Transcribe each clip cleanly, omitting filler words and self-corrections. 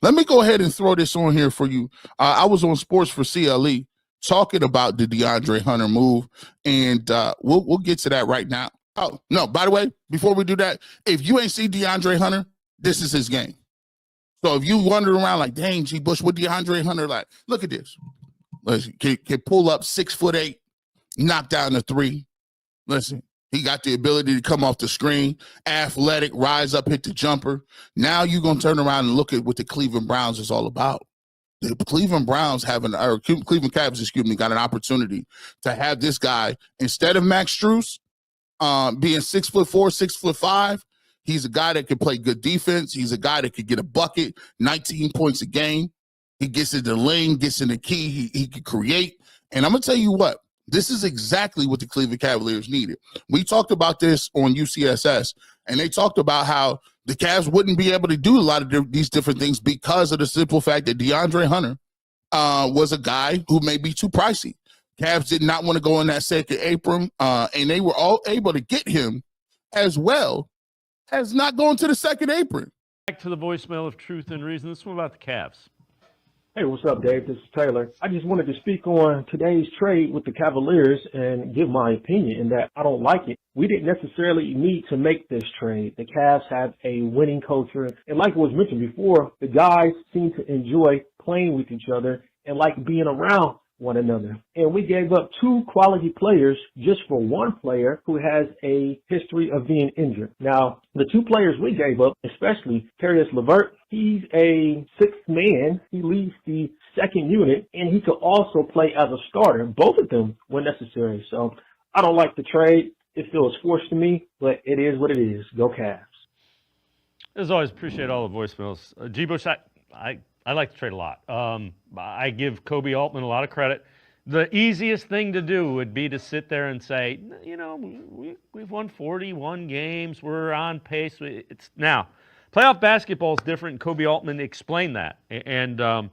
Let me go ahead and throw this on here for you. I was on Sports for CLE talking about the DeAndre Hunter move, and we'll get to that right now. Oh, no, by the way, before we do that, if you ain't see DeAndre Hunter, this is his game. So if you wandering around like, dang, G. Bush, what DeAndre Hunter like? Look at this. Listen, can pull up 6'8", knock down the three. Listen, he got the ability to come off the screen, athletic, rise up, hit the jumper. Now you're going to turn around and look at what the Cleveland Browns is all about. The Cleveland Browns Cleveland Cavs, got an opportunity to have this guy, instead of Max Strus being 6'4", 6'5", he's a guy that can play good defense. He's a guy that could get a bucket, 19 points a game. He gets in the lane, gets in the key. He can create. And I'm going to tell you what, this is exactly what the Cleveland Cavaliers needed. We talked about this on UCSS, and they talked about how the Cavs wouldn't be able to do a lot of these different things because of the simple fact that DeAndre Hunter was a guy who may be too pricey. Cavs did not want to go in that second apron, and they were all able to get him as well as not going to the second apron. Back to the voicemail of Truth and Reason. This one about the Cavs. Hey, what's up, Dave? This is Taylor. I just wanted to speak on today's trade with the Cavaliers and give my opinion in that I don't like it. We didn't necessarily need to make this trade. The Cavs have a winning culture. And like was mentioned before, the guys seem to enjoy playing with each other and like being around one another. And we gave up two quality players just for one player who has a history of being injured. Now, the two players we gave up, especially Caris LeVert, he's a sixth man. He leads the second unit, and he could also play as a starter. Both of them were necessary. So I don't like the trade. It feels forced to me, but it is what it is. Go Cavs. As always, appreciate all the voicemails. G. Bush, I like the trade a lot. I give Kobe Altman a lot of credit. The easiest thing to do would be to sit there and say, you know, we've won 41 games. We're on pace. It's now, playoff basketball is different. Kobe Altman explained that. And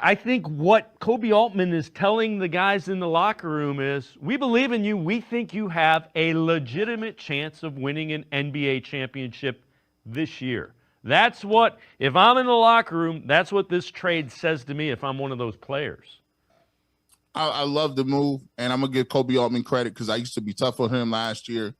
I think what Kobe Altman is telling the guys in the locker room is, we believe in you. We think you have a legitimate chance of winning an NBA championship this year. That's what, if I'm in the locker room, that's what this trade says to me if I'm one of those players. I love the move, and I'm going to give Kobe Altman credit because I used to be tough on him last year.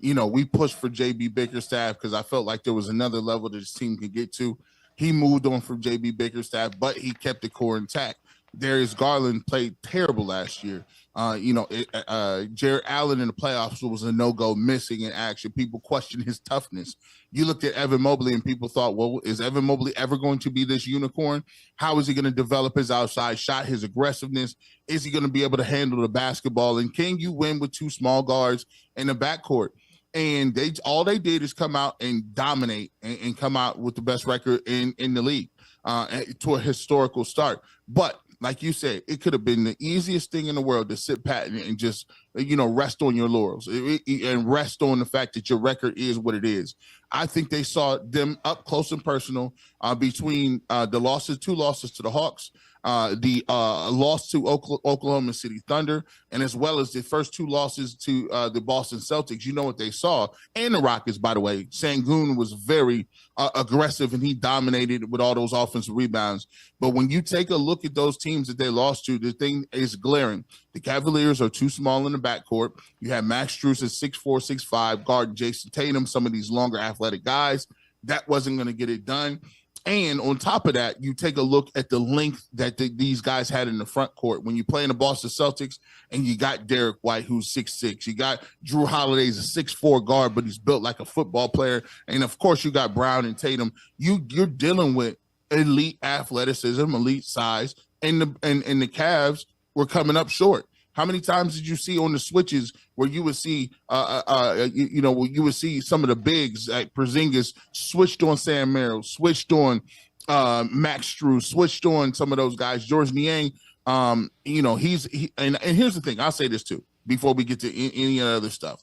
You know, we pushed for J.B. Bickerstaff because I felt like there was another level that his team could get to. He moved on from J.B. Bickerstaff, but he kept the core intact. Darius Garland played terrible last year. Jarrett Allen in the playoffs was a no-go, missing in action. People questioned his toughness. You looked at Evan Mobley and people thought, well, is Evan Mobley ever going to be this unicorn? How is he going to develop his outside shot, his aggressiveness? Is he going to be able to handle the basketball? And can you win with two small guards in the backcourt? And all they did is come out and dominate and come out with the best record in the league to a historical start. But like you said, it could have been the easiest thing in the world to sit pat and just, rest on your laurels and rest on the fact that your record is what it is. I think they saw them up close and personal between the two losses to the Hawks, the loss to Oklahoma City Thunder, and as well as the first two losses to the Boston Celtics. You know what they saw. And the Rockets, by the way. Sengun was very aggressive, and he dominated with all those offensive rebounds. But when you take a look at those teams that they lost to, the thing is glaring. The Cavaliers are too small in the backcourt. You have Max Strus at 6'4", 6'5", guarding Jason Tatum, some of these longer athletic guys. That wasn't going to get it done. And on top of that, you take a look at the length that these guys had in the front court. When you play in the Boston Celtics and you got Derek White, who's 6'6", you got Drew Holiday's a 6'4" guard, but he's built like a football player. And of course, you got Brown and Tatum. You're dealing with elite athleticism, elite size, and the Cavs were coming up short. How many times did you see on the switches where you would see, you would see some of the bigs like Porzingis switched on Sam Merrill, switched on Max Strus, switched on some of those guys. George Niang, and here's the thing. I'll say this too before we get to any other stuff.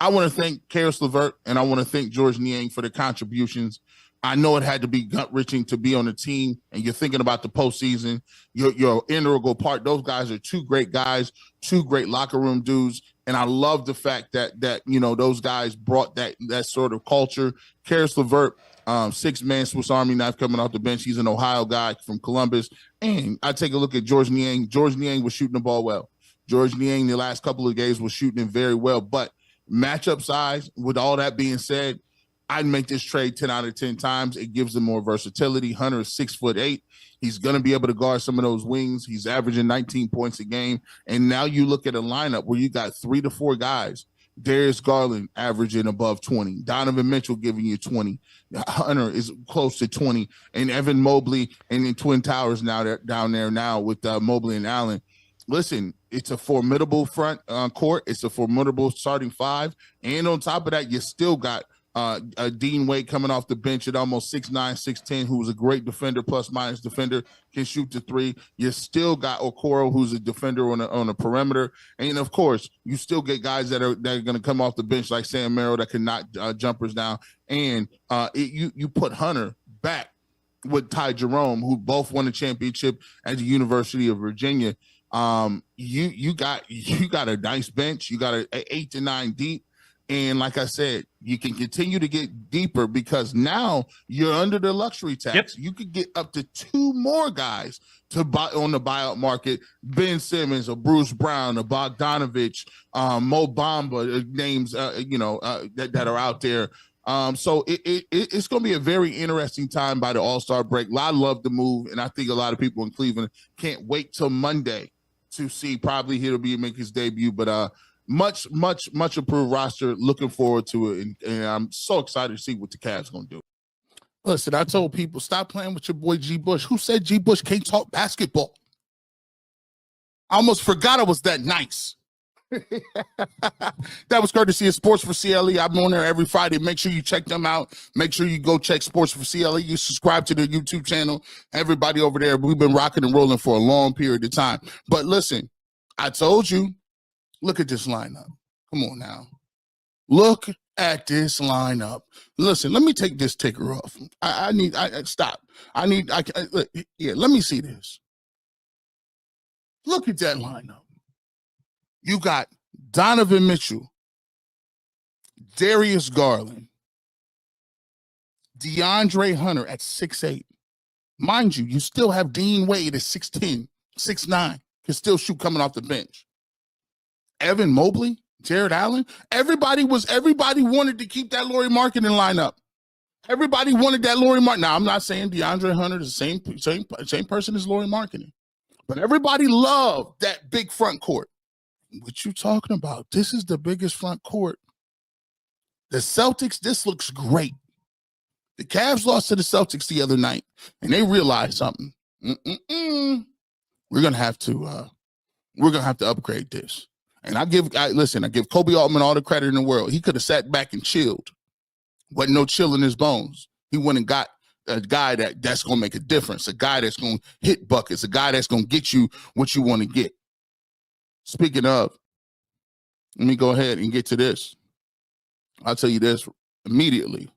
I want to thank Caris LeVert and I want to thank George Niang for their contributions. I know it had to be gut-wrenching to be on the team, and you're thinking about the postseason. You're an integral part. Those guys are two great guys, two great locker room dudes, And I love the fact that those guys brought that sort of culture. Caris LeVert, 6-man Swiss Army knife coming off the bench. He's an Ohio guy from Columbus. And I take a look at George Niang. George Niang was shooting the ball well. George Niang, the last couple of games, was shooting it very well. But matchup size, with all that being said, I'd make this trade 10 out of 10 times. It gives them more versatility. Hunter is 6'8". He's going to be able to guard some of those wings. He's averaging 19 points a game. And now you look at a lineup where you got 3 to 4 guys. Darius Garland averaging above 20. Donovan Mitchell giving you 20. Hunter is close to 20. And Evan Mobley and in Twin Towers now down there now with Mobley and Allen. Listen, it's a formidable front court. It's a formidable starting 5. And on top of that, you still got Dean Wade coming off the bench at almost 6'9", 6'10", who was a great defender, plus-minus defender, can shoot the 3. You still got Okoro, who's a defender on a perimeter. And, of course, you still get guys that are going to come off the bench like Sam Merrill that can knock jumpers down. And you put Hunter back with Ty Jerome, who both won a championship at the University of Virginia. You got a nice bench. You got an 8 to 9 deep. And like I said, you can continue to get deeper because now you're under the luxury tax. Yep. You could get up to 2 more guys to buy on the buyout market. Ben Simmons, or Bruce Brown, or Bogdanovich, Mo Bamba, names that are out there. So it's going to be a very interesting time by the All-Star break. I love the move, and I think a lot of people in Cleveland can't wait till Monday to see. Probably he'll make his debut, but much improved roster. Looking forward to it, and I'm so excited to see what the Cavs going to do. Listen, I told people, stop playing with your boy G. Bush. Who said G. Bush can't talk basketball? I almost forgot I was that nice. That was courtesy of Sports for CLE. I'm on there every Friday. Make sure you check them out. Make sure you go check Sports for CLE. You subscribe to their YouTube channel. Everybody over there, we've been rocking and rolling for a long period of time. But listen, I told you, look at this lineup. Come on now. Look at this lineup. Listen, let me take this ticker off. Stop. Let me see this. Look at that lineup. You got Donovan Mitchell, Darius Garland, DeAndre Hunter at 6'8". Mind you, you still have Dean Wade at 6'10", 6'9", can still shoot coming off the bench. Evan Mobley, Jared Allen, everybody wanted to keep that Lauri Markkanen lineup. Everybody wanted that Lauri Markkanen. Now, I'm not saying DeAndre Hunter is the same person as Lauri Markkanen, but everybody loved that big front court. What you talking about? This is the biggest front court. The Celtics, this looks great. The Cavs lost to the Celtics the other night, and they realized something. We're gonna have to upgrade this. And I give Kobe Altman all the credit in the world. He could have sat back and chilled. Wasn't no chill in his bones. He went and got a guy that's gonna make a difference, a guy that's gonna hit buckets, a guy that's gonna get you what you want to get. Speaking of, let me go ahead and get to this. I'll tell you this immediately.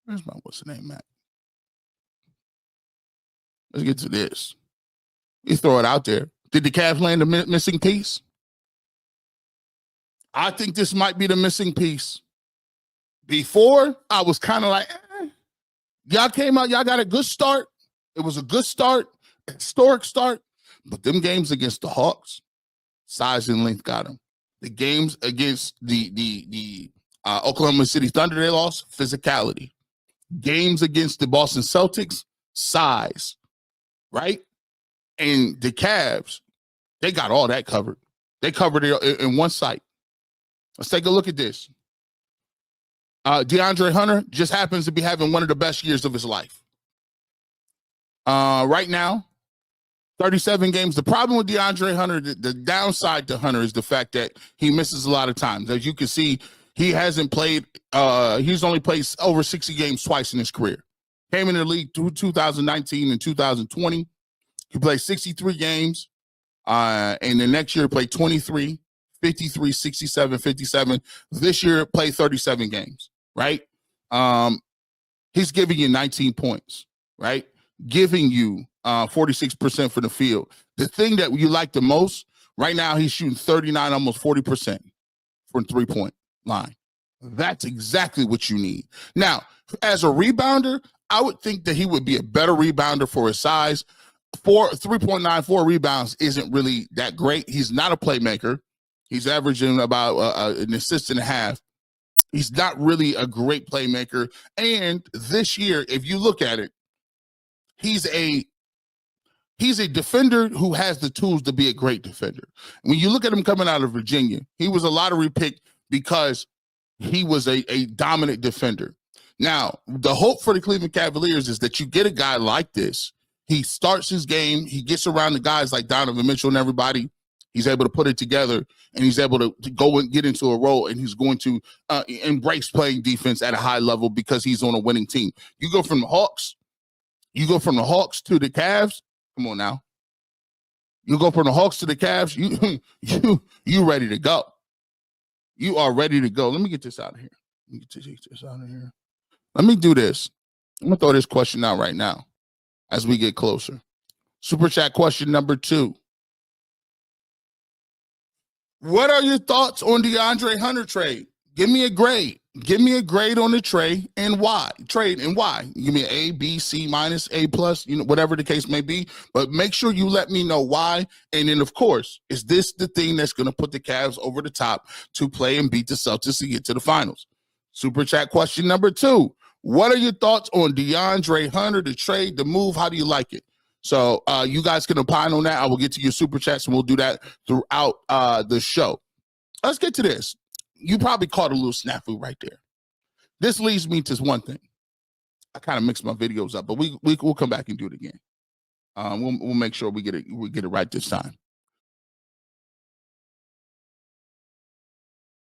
Where's my what's the name, Matt? Let's get to this. You throw it out there. Did the Cavs land a missing piece? I think this might be the missing piece. Before, I was kind of like, y'all came out, y'all got a good start. It was a good start, a historic start. But them games against the Hawks, size and length got them. The games against the Oklahoma City Thunder, they lost, physicality. Games against the Boston Celtics, size, right? And the Cavs, they got all that covered. They covered it in one site. Let's take a look at this. DeAndre Hunter just happens to be having one of the best years of his life. Right now, 37 games. The problem with DeAndre Hunter, the downside to Hunter is the fact that he misses a lot of times. As you can see, he hasn't played, he's only played over 60 games twice in his career. Came in the league through 2019 and 2020. He played 63 games. And the next year played 23, 53, 67, 57. This year played 37 games, right? He's giving you 19 points, right? Giving you 46% for the field. The thing that you like the most Right now, he's shooting 39, almost 40% from 3-point line. That's exactly what you need. Now, as a rebounder, I would think that he would be a better rebounder for his size. 3.94 rebounds isn't really that great. He's not a playmaker. He's averaging about an assist and a half. He's not really a great playmaker. And this year, if you look at it, he's a defender who has the tools to be a great defender. When you look at him coming out of Virginia, he was a lottery pick because he was a dominant defender. Now, the hope for the Cleveland Cavaliers is that you get a guy like this. He starts his game. He gets around the guys like Donovan Mitchell and everybody. He's able to put it together, and he's able to go and get into a role, and he's going to embrace playing defense at a high level because he's on a winning team. You go from the Hawks to the Cavs. Come on now. You go from the Hawks to the Cavs, you ready to go. You are ready to go. Let me get this out of here. Let me do this. I'm going to throw this question out right now as we get closer. Super chat question number 2. What are your thoughts on DeAndre Hunter trade? Give me a grade. Give me a grade on the trade and why. Give me an A, B, C minus, A plus, whatever the case may be. But make sure you let me know why. And then, of course, is this the thing that's going to put the Cavs over the top to play and beat the Celtics to get to the finals? Super chat question number 2. What are your thoughts on DeAndre Hunter, the trade, the move? How do you like it? So you guys can opine on that. I will get to your super chats, and we'll do that throughout the show. Let's get to this. You probably caught a little snafu right there. This leads me to one thing. I kind of mixed my videos up, but we'll come back and do it again. We'll make sure we get it right this time.